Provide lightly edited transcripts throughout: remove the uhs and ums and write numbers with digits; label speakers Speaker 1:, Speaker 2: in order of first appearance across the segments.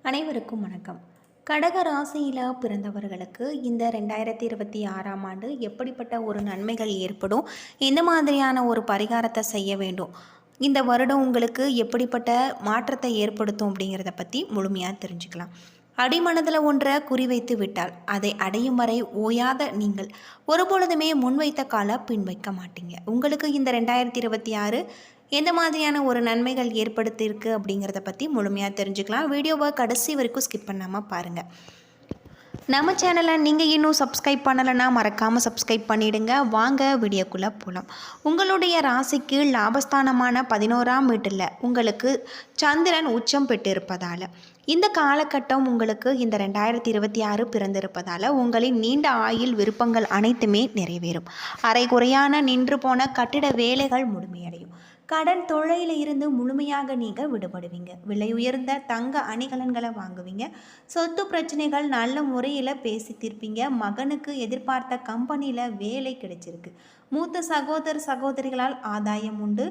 Speaker 1: அனைவருக்கும் வணக்கம். கடக ராசியில் பிறந்தவர்களுக்கு இந்த 2026ஆம் ஆண்டு எப்படிப்பட்ட ஒரு நன்மைகள் ஏற்படும், எந்த மாதிரியான ஒரு பரிகாரத்தை செய்ய வேண்டும், இந்த வருடம் உங்களுக்கு எப்படிப்பட்ட மாற்றத்தை ஏற்படுத்தும் அப்படிங்கிறத பற்றி முழுமையாக தெரிஞ்சுக்கலாம். அடிமனதில் ஒன்றை குறிவைத்து விட்டால் அதை அடையும் வரை ஓயாத நீங்கள் ஒருபொழுதுமே முன்வைத்த கால பின் வைக்க மாட்டீங்க. உங்களுக்கு இந்த 2026 எந்த மாதிரியான ஒரு நன்மைகள் ஏற்படுத்தியிருக்கு அப்படிங்கிறத பற்றி முழுமையாக தெரிஞ்சுக்கலாம். வீடியோவை கடைசி வரைக்கும் ஸ்கிப் பண்ணாமல் பாருங்கள். நம்ம சேனலை நீங்கள் இன்னும் சப்ஸ்கிரைப் பண்ணலைன்னா மறக்காமல் சப்ஸ்கிரைப் பண்ணிவிடுங்க. வாங்க வீடியோக்குள்ளே போகலாம். உங்களுடைய ராசிக்கு லாபஸ்தானமான 11ஆம் வீட்டில் உங்களுக்கு சந்திரன் உச்சம் பெற்று இருப்பதால் இந்த காலகட்டம் உங்களுக்கு இந்த 2026 பிறந்திருப்பதால் உங்களின் நீண்ட ஆயுள் விருப்பங்கள் அனைத்துமே நிறைவேறும். அரைகுறையான நின்று போன கட்டிட வேலைகள் முழுமையடையும். கடன் தொல்லையில் இருந்து முழுமையாக நீங்கள் விடுபடுவீங்க. விலை உயர்ந்த தங்க அணிகலன்களை வாங்குவீங்க. சொத்து பிரச்சனைகள் நல்ல முறையில் பேசி தீர்ப்பீங்க. மகனுக்கு எதிர்பார்த்த கம்பெனியில் வேலை கிடைச்சிருக்கு. மூத்த சகோதரிகளால் ஆதாயம் உண்டு.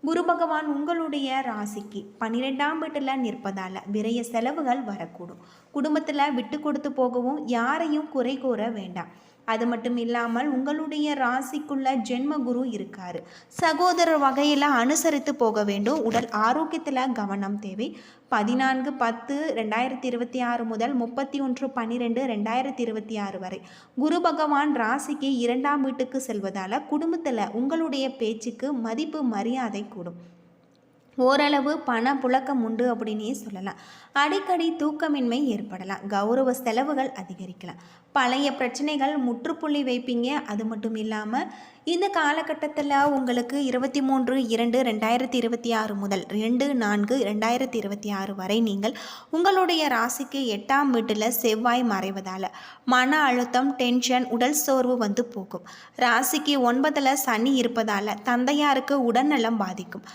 Speaker 1: குரு பகவான் உங்களுடைய ராசிக்கு 12ஆம் வீட்டில் நிற்பதால் விரைய செலவுகள் வரக்கூடும். குடும்பத்தில் விட்டு கொடுத்து போகவும் யாரையும் குறை கூற வேண்டாம். அது மட்டும் இல்லாமல் உங்களுடைய ராசிக்குள்ள ஜென்ம குரு இருக்காரு. சகோதரர் வகையில் அனுசரித்து போக வேண்டும். உடல் ஆரோக்கியத்தில் கவனம் தேவை. 14/10/2026 முதல் 31/12/2026 வரை குரு பகவான் ராசிக்கு 2ஆம் வீட்டுக்கு செல்வதால் குடும்பத்தில் உங்களுடைய பேச்சுக்கு மதிப்பு மரியாதை கூடும். ஓரளவு பண புழக்கம் உண்டு அப்படின்னே சொல்லலாம். அடிக்கடி தூக்கமின்மை ஏற்படலாம். கௌரவ செலவுகள் அதிகரிக்கலாம். பழைய பிரச்சனைகள் முற்றுப்புள்ளி வைப்பீங்க. அது மட்டும் இல்லாமல் இந்த காலகட்டத்தில் உங்களுக்கு 23/2/2026 முதல் 2/4/2026 வரை நீங்கள் உங்களுடைய ராசிக்கு 8ஆம் வீட்டில் செவ்வாய் மறைவதால் மன அழுத்தம், டென்ஷன், உடல் சோர்வு வந்து போகும். ராசிக்கு 9ல் சனி இருப்பதால் தந்தையாருக்கு உடல்நலம் பாதிக்கும்.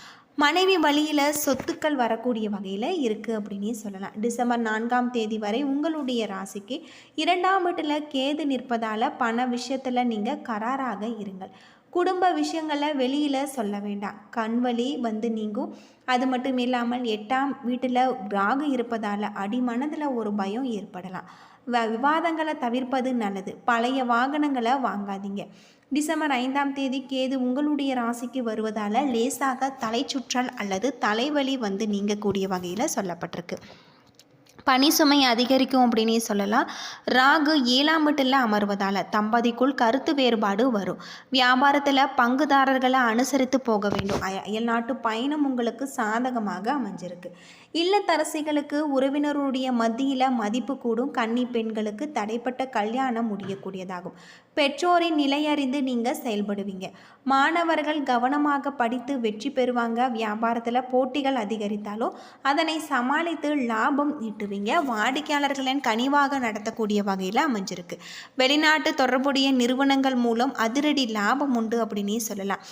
Speaker 1: மனைவி வழியில் சொத்துக்கள் வரக்கூடிய வகையில் இருக்குது அப்படின்னே சொல்லலாம். டிசம்பர் 4ஆம் தேதி வரை உங்களுடைய ராசிக்கு 2ஆம் வீட்டில் கேது நிற்பதால் பண விஷயத்தில் நீங்கள் கராராக இருங்கள். குடும்ப விஷயங்களை வெளியில் சொல்ல வேண்டாம். கண்வலி வந்து நீங்கும். அது மட்டும் இல்லாமல் 8ஆம் வீட்டில் ராகு இருப்பதால் அடிமனதில் ஒரு பயம் ஏற்படலாம். விவாதங்களை தவிர்ப்பது நல்லது. பழைய வாகனங்களை வாங்காதீங்க. டிசம்பர் 5ஆம் தேதி கேது உங்களுடைய ராசிக்கு வருவதால் லேசாக தலை சுற்றல் அல்லது தலைவலி வந்து நீங்கக்கூடிய வகையில் சொல்லப்பட்டிருக்கு. பனி சுமை அதிகரிக்கும் அப்படின்னே சொல்லலாம். ராகு 7ஆம் வீட்டில் அமர்வதால் தம்பதிக்குள் கருத்து வேறுபாடு வரும். வியாபாரத்தில் பங்குதாரர்களை அனுசரித்து போக வேண்டும். அயல்நாட்டு பயணம் உங்களுக்கு சாதகமாக அமைஞ்சிருக்கு. இல்லத்தரசிகளுக்கு உறவினருடைய மத்தியில் மதிப்பு கூடும். கன்னி பெண்களுக்கு தடைப்பட்ட கல்யாணம் முடியக்கூடியதாகும். பெற்றோரின் நிலையறிந்து நீங்கள் செயல்படுவீங்க. மாணவர்கள் கவனமாக படித்து வெற்றி பெறுவாங்க. வியாபாரத்தில் போட்டிகள் அதிகரித்தாலும் அதனை சமாளித்து லாபம் ஈட்டுவீங்க. வாடிக்கையாளர்களின் கனிவாக நடத்தக்கூடிய வகையில் அமைஞ்சிருக்கு. வெளிநாட்டு தொடர்புடைய நிறுவனங்கள் மூலம் அதிரடி லாபம் உண்டு அப்படின்னே சொல்லலாம்.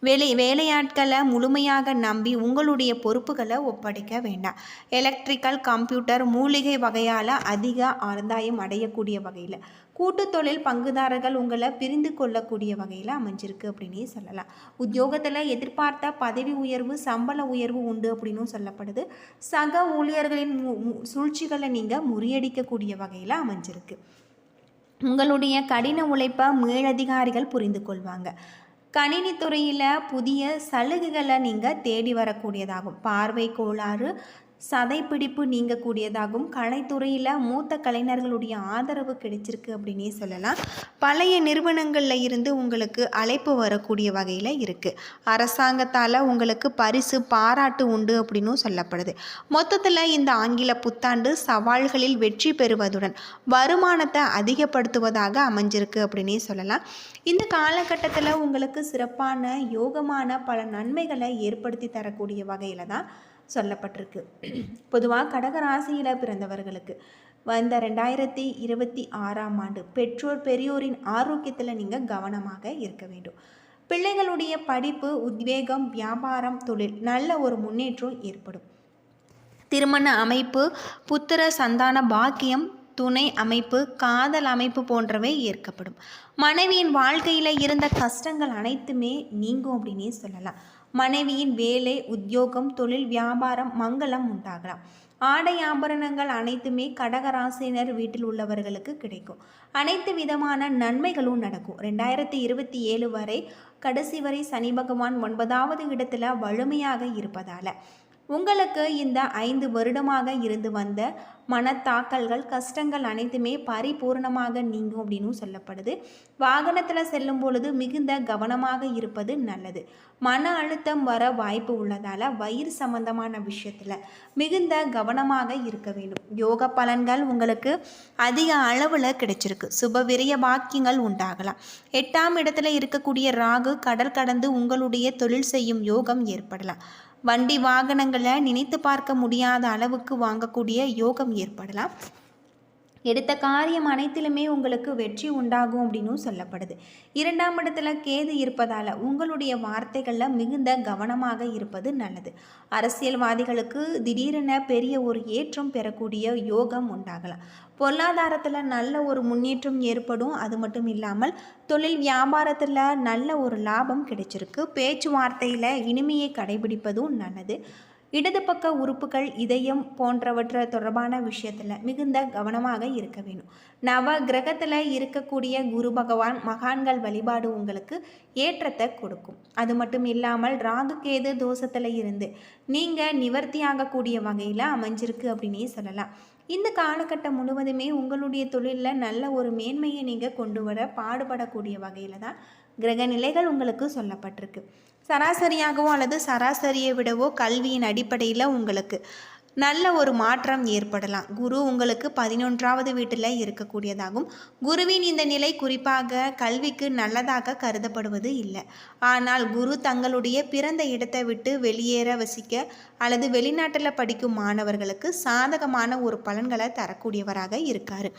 Speaker 1: வேலையாட்களை முழுமையாக நம்பி உங்களுடைய பொறுப்புகளை ஒப்படைக்க வேண்டாம். எலக்ட்ரிக்கல், கம்ப்யூட்டர், மூலிகை வகையால் அதிக ஆதாயம் அடையக்கூடிய வகையில் கூட்டு தொழில் பங்குதாரர்கள் உங்களை பிரிந்து கொள்ளக்கூடிய வகையில் அமைஞ்சிருக்கு அப்படின்னே சொல்லலாம். உத்தியோகத்தில் எதிர்பார்த்த பதவி உயர்வு, சம்பள உயர்வு உண்டு அப்படின்னும் சொல்லப்படுது. சக ஊழியர்களின் சூழ்ச்சிகளை நீங்கள் முறியடிக்கக்கூடிய வகையில் அமைஞ்சிருக்கு. உங்களுடைய கடின உழைப்பை மேலதிகாரிகள் புரிந்து கொள்வாங்க. கணினி துறையில் புதிய சலுகைகளை நீங்கள் தேடி வரக்கூடியதாகும். பார்வை கோளாறு, சதைப்பிடிப்பு நீங்கக்கூடியதாகும். கலைத்துறையில் மூத்த கலைஞர்களுடைய ஆதரவு கிடைச்சிருக்கு அப்படின்னே சொல்லலாம். பழைய நிறுவனங்களில் இருந்து உங்களுக்கு அழைப்பு வரக்கூடிய வகையில் இருக்குது. அரசாங்கத்தால் உங்களுக்கு பரிசு, பாராட்டு உண்டு அப்படின்னும் சொல்லப்படுது. மொத்தத்தில் இந்த ஆங்கில புத்தாண்டு சவால்களில் வெற்றி பெறுவதுடன் வருமானத்தை அதிகப்படுத்துவதாக அமைஞ்சிருக்கு அப்படின்னே சொல்லலாம். இந்த காலகட்டத்தில் உங்களுக்கு சிறப்பான யோகமான பல நன்மைகளை ஏற்படுத்தி தரக்கூடிய வகையில் தான் சொல்லப்பட்டிருக்கு. பொதுவாக கடகராசியில் பிறந்தவர்களுக்கு வந்த 2026ஆம் ஆண்டு பெரியோரின் ஆரோக்கியத்தில் நீங்கள் கவனமாக இருக்க வேண்டும். பிள்ளைகளுடைய படிப்பு, உத்வேகம், வியாபாரம், தொழில் நல்ல ஒரு முன்னேற்றம் ஏற்படும். திருமண அமைப்பு, புத்திர சந்தான பாக்கியம், துணை அமைப்பு, காதல் அமைப்பு போன்றவை ஏற்கப்படும். மனைவியின் வாழ்க்கையில் இருந்த கஷ்டங்கள் அனைத்துமே நீங்கும் அப்படின்னே சொல்லலாம். மனைவியின் வேலை, உத்தியோகம், தொழில், வியாபாரம் மங்களம் உண்டாகலாம். ஆடை ஆபரணங்கள் அனைத்துமே கடகராசினர் வீட்டில் உள்ளவர்களுக்கு கிடைக்கும். அனைத்து விதமான நன்மைகளும் நடக்கும். 2027 வரை கடைசி வரை சனி பகவான் 9வது இடத்துல வலிமையாக இருப்பதால் உங்களுக்கு இந்த 5 வருடமாக இருந்து வந்த மனத்தாக்கல்கள் கஷ்டங்கள் அனைத்துமே பரிபூர்ணமாக நீங்கும் அப்படின்னு சொல்லப்படுது. வாகனத்தில் செல்லும் பொழுது மிகுந்த கவனமாக இருப்பது நல்லது. மன அழுத்தம் வர வாய்ப்பு உள்ளதால் வயிறு சம்பந்தமான விஷயத்தில் மிகுந்த கவனமாக இருக்க வேண்டும். யோக பலன்கள் உங்களுக்கு அதிக அளவில் கிடைச்சிருக்கு. சுப விரய பாக்கியங்கள் உண்டாகலாம். 8ஆம் இடத்துல இருக்கக்கூடிய ராகு கடல் கடந்து உங்களுடைய தொழில் செய்யும் யோகம் ஏற்படலாம். வண்டி வாகனங்களை நினைத்து பார்க்க முடியாத அளவுக்கு வாங்கக்கூடிய யோகம் ஏற்படலாம். எடுத்த காரியம் அனைத்திலுமே உங்களுக்கு வெற்றி உண்டாகும் அப்படின்னு சொல்லப்படுது. 2ஆம் இடத்துல கேது இருப்பதால் உங்களுடைய வார்த்தைகளில் மிகுந்த கவனமாக இருப்பது நல்லது. அரசியல்வாதிகளுக்கு திடீரென பெரிய ஒரு ஏற்றம் பெறக்கூடிய யோகம் உண்டாகலாம். பொருளாதாரத்தில் நல்ல ஒரு முன்னேற்றம் ஏற்படும். அது மட்டும் இல்லாமல் தொழில் வியாபாரத்தில் நல்ல ஒரு லாபம் கிடைச்சிருக்கு. பேச்சுவார்த்தையில் இனிமையை கடைபிடிப்பதும் நல்லது. இடது பக்க உறுப்புகள் இதயம் போன்றவற்றை தொடர்பான விஷயத்தில் மிகுந்த கவனமாக இருக்க வேணும். நவ கிரகத்தில் இருக்கக்கூடிய குரு பகவான் மகான்கள் வழிபாடு உங்களுக்கு ஏற்றத்தை கொடுக்கும். அது மட்டும் இல்லாமல் ராகு கேது தோஷத்தில் இருந்து நீங்கள் நிவர்த்தியாகக்கூடிய வகையில் அமைஞ்சிருக்கு அப்படின்னே சொல்லலாம். இந்த காலகட்டம் முழுவதுமே உங்களுடைய தொழிலில் நல்ல ஒரு மேன்மையை நீங்கள் கொண்டு வர பாடுபடக்கூடிய வகையில் தான் கிரக நிலைகள் உங்களுக்கு சொல்லப்பட்டிருக்கு. சராசரியாகவோ அல்லது சராசரியை விடவோ கல்வியின் அடிப்படையில் உங்களுக்கு நல்ல ஒரு மாற்றம் ஏற்படலாம். குரு உங்களுக்கு 11வது வீட்டில் இருக்கக்கூடியதாகும். குருவின் இந்த நிலை குறிப்பாக கல்விக்கு நல்லதாக கருதப்படுவது இல்லை. ஆனால் குரு தங்களுடைய பிறந்த இடத்தை விட்டு வெளியேற வசிக்க அல்லது வெளிநாட்டில் படிக்கும் மாணவர்களுக்கு சாதகமான ஒரு பலன்களை தரக்கூடியவராக இருக்கார்.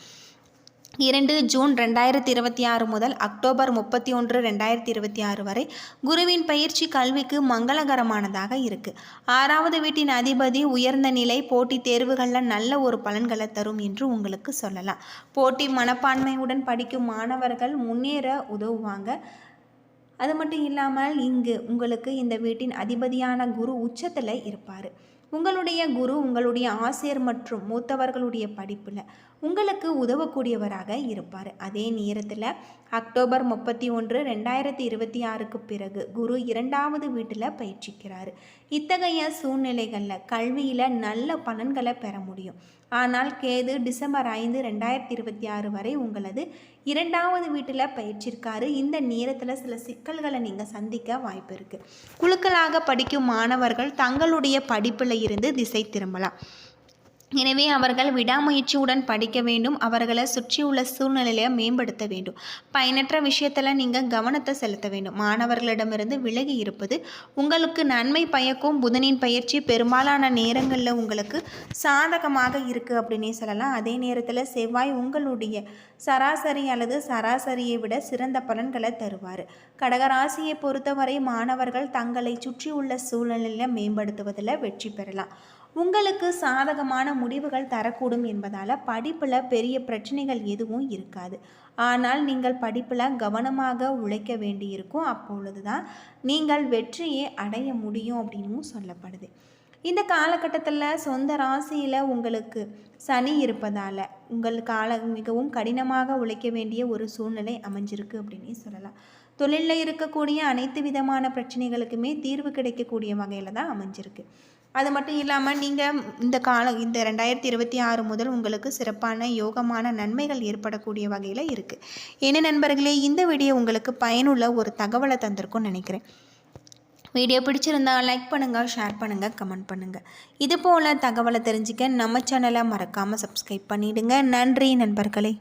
Speaker 1: 2 ஜூன் 2026 முதல் அக்டோபர் 31, 2026 வரை குருவின் பயிற்சி கல்விக்கு மங்களகரமானதாக இருக்குது. 6வது வீட்டின் அதிபதி உயர்ந்த நிலை போட்டி தேர்வுகளில் நல்ல ஒரு பலன்களை தரும் என்று உங்களுக்கு சொல்லலாம். போட்டி மனப்பான்மையுடன் படிக்கும் மாணவர்கள் முன்னேற உதவுவாங்க. அது மட்டும் இல்லாமல் இங்கு உங்களுக்கு இந்த வீட்டின் அதிபதியான குரு உச்சத்தில் இருப்பார். உங்களுடைய குரு உங்களுடைய ஆசிரியர் மற்றும் மூத்தவர்களுடைய படிப்பில் உங்களுக்கு உதவக்கூடியவராக இருப்பார். அதே நேரத்தில் அக்டோபர் 31, 2026க்கு பிறகு குரு 2வது வீட்டில் பயிற்சிக்கிறார். இத்தகைய சூழ்நிலைகளில் கல்வியில் நல்ல பலன்களை பெற முடியும். ஆனால் கேது டிசம்பர் 5, 2026 வரை உங்களது 2வது வீட்டில் பயிற்சிருக்காரு. இந்த நேரத்தில் சில சிக்கல்களை நீங்கள் சந்திக்க வாய்ப்பு இருக்குது. குழுக்களாக படிக்கும் மாணவர்கள் தங்களுடைய படிப்பில் இருந்து திசை திரும்பலாம். எனவே அவர்கள் விடாமுயற்சியுடன் படிக்க வேண்டும். அவர்களை சுற்றியுள்ள சூழ்நிலையை மேம்படுத்த வேண்டும். பயனற்ற விஷயத்தில் நீங்கள் கவனத்தை செலுத்த வேண்டும். மாணவர்களிடமிருந்து விலகி இருப்பது உங்களுக்கு நன்மை பயக்கும். புதனின் பயிற்சி பெரும்பாலான நேரங்களில் உங்களுக்கு சாதகமாக இருக்குது அப்படின்னே சொல்லலாம். அதே நேரத்தில் செவ்வாய் உங்களுடைய சராசரி அல்லது சராசரியை விட சிறந்த பலன்களை தருவார். கடகராசியை பொறுத்தவரை மாணவர்கள் தங்களை சுற்றியுள்ள சூழ்நிலையில் மேம்படுத்துவதில் வெற்றி பெறலாம். உங்களுக்கு சாதகமான முடிவுகள் தரக்கூடும் என்பதால் படிப்பில் பெரிய பிரச்சனைகள் எதுவும் இருக்காது. ஆனால் நீங்கள் படிப்பில் கவனமாக உழைக்க வேண்டியிருக்கும். அப்பொழுது தான் நீங்கள் வெற்றியை அடைய முடியும் அப்படின்னும் சொல்லப்படுது. இந்த காலகட்டத்தில் சொந்த ராசியில் உங்களுக்கு சனி இருப்பதால் உங்கள் மிகவும் கடினமாக உழைக்க வேண்டிய ஒரு சூழ்நிலை அமைஞ்சிருக்கு அப்படின்னே சொல்லலாம். தொழிலில் இருக்கக்கூடிய அனைத்து விதமான பிரச்சனைகளுக்குமே தீர்வு கிடைக்கக்கூடிய வகையில் தான் அமைஞ்சிருக்கு. அது மட்டும் இல்லாமல் நீங்கள் இந்த 2026 முதல் உங்களுக்கு சிறப்பான யோகமான நன்மைகள் ஏற்படக்கூடிய வகையில் இருக்குது. என்ன நண்பர்களே, இந்த வீடியோ உங்களுக்கு பயனுள்ள ஒரு தகவலை தந்திருக்கும்னு நினைக்கிறேன். வீடியோ பிடிச்சிருந்தால் லைக் பண்ணுங்கள், ஷேர் பண்ணுங்கள், கமெண்ட் பண்ணுங்கள். இது போல் தகவலை தெரிஞ்சுக்க நம்ம சேனலை மறக்காமல் சப்ஸ்கிரைப் பண்ணிவிடுங்க. நன்றி நண்பர்களே.